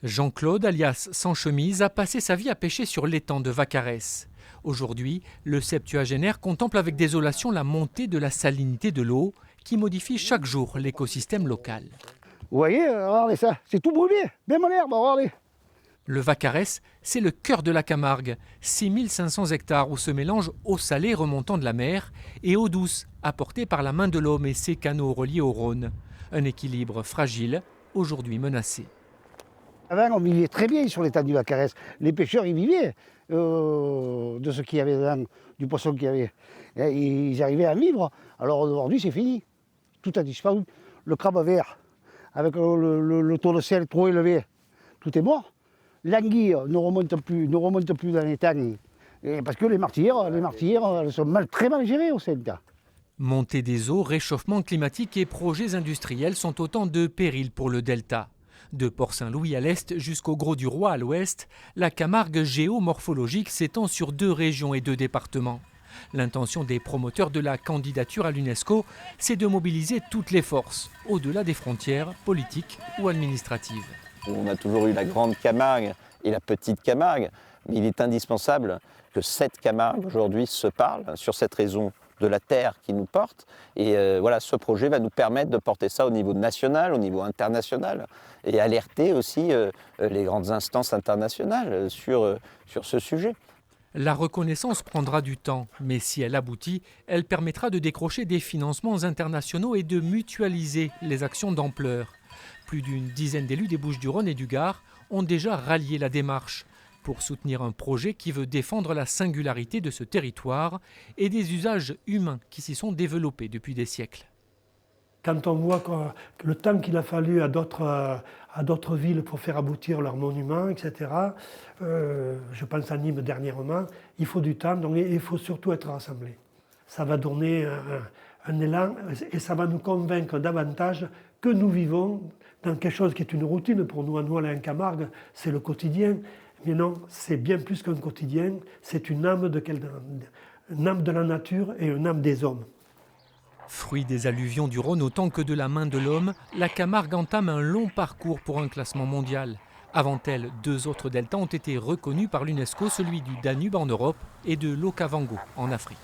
Jean-Claude, alias Sans Chemise, a passé sa vie à pêcher sur l'étang de Vacarès. Aujourd'hui, le septuagénaire contemple avec désolation la montée de la salinité de l'eau qui modifie chaque jour l'écosystème local. Vous voyez, regardez ça, c'est tout brûlé, même l'herbe, regardez. Le Vacarès, c'est le cœur de la Camargue, 6500 hectares où se mélangent eau salée remontant de la mer et eau douce apportée par la main de l'homme et ses canaux reliés au Rhône. Un équilibre fragile, aujourd'hui menacé. Avant, on vivait très bien sur l'étang du Vacarès. Les pêcheurs, ils vivaient de ce qu'il y avait dedans, du poisson qu'il y avait. Et ils arrivaient à vivre. Alors aujourd'hui, c'est fini. Tout a disparu. Le crabe vert, avec le taux de sel trop élevé, tout est mort. L'anguille ne remonte plus dans l'étang. Parce que les martyrs, elles sont très mal gérées au centre. Montée des eaux, réchauffement climatique et projets industriels sont autant de périls pour le delta. De Port-Saint-Louis à l'est jusqu'au Grau-du-Roi à l'ouest, la Camargue géomorphologique s'étend sur 2 régions et 2 départements. L'intention des promoteurs de la candidature à l'UNESCO, c'est de mobiliser toutes les forces, au-delà des frontières politiques ou administratives. On a toujours eu la grande Camargue et la petite Camargue, mais il est indispensable que cette Camargue aujourd'hui se parle sur cette raison de la terre qui nous porte. Et voilà, ce projet va nous permettre de porter ça au niveau national, au niveau international, et alerter aussi les grandes instances internationales sur ce sujet. La reconnaissance prendra du temps, mais si elle aboutit, elle permettra de décrocher des financements internationaux et de mutualiser les actions d'ampleur. Plus d'une dizaine d'élus des Bouches-du-Rhône et du Gard ont déjà rallié la démarche pour soutenir un projet qui veut défendre la singularité de ce territoire et des usages humains qui s'y sont développés depuis des siècles. Quand on voit que le temps qu'il a fallu à d'autres villes pour faire aboutir leurs monuments, etc., je pense à Nîmes dernièrement, il faut du temps, donc il faut surtout être rassemblés. Ça va donner un élan et ça va nous convaincre davantage que nous vivons dans quelque chose qui est une routine pour nous. Nous, en Camargue, c'est le quotidien. Mais non, c'est bien plus qu'un quotidien, c'est une âme de la nature et une âme des hommes. Fruit des alluvions du Rhône autant que de la main de l'homme, la Camargue entame un long parcours pour un classement mondial. Avant elle, 2 autres deltas ont été reconnus par l'UNESCO, celui du Danube en Europe et de l'Okavango en Afrique.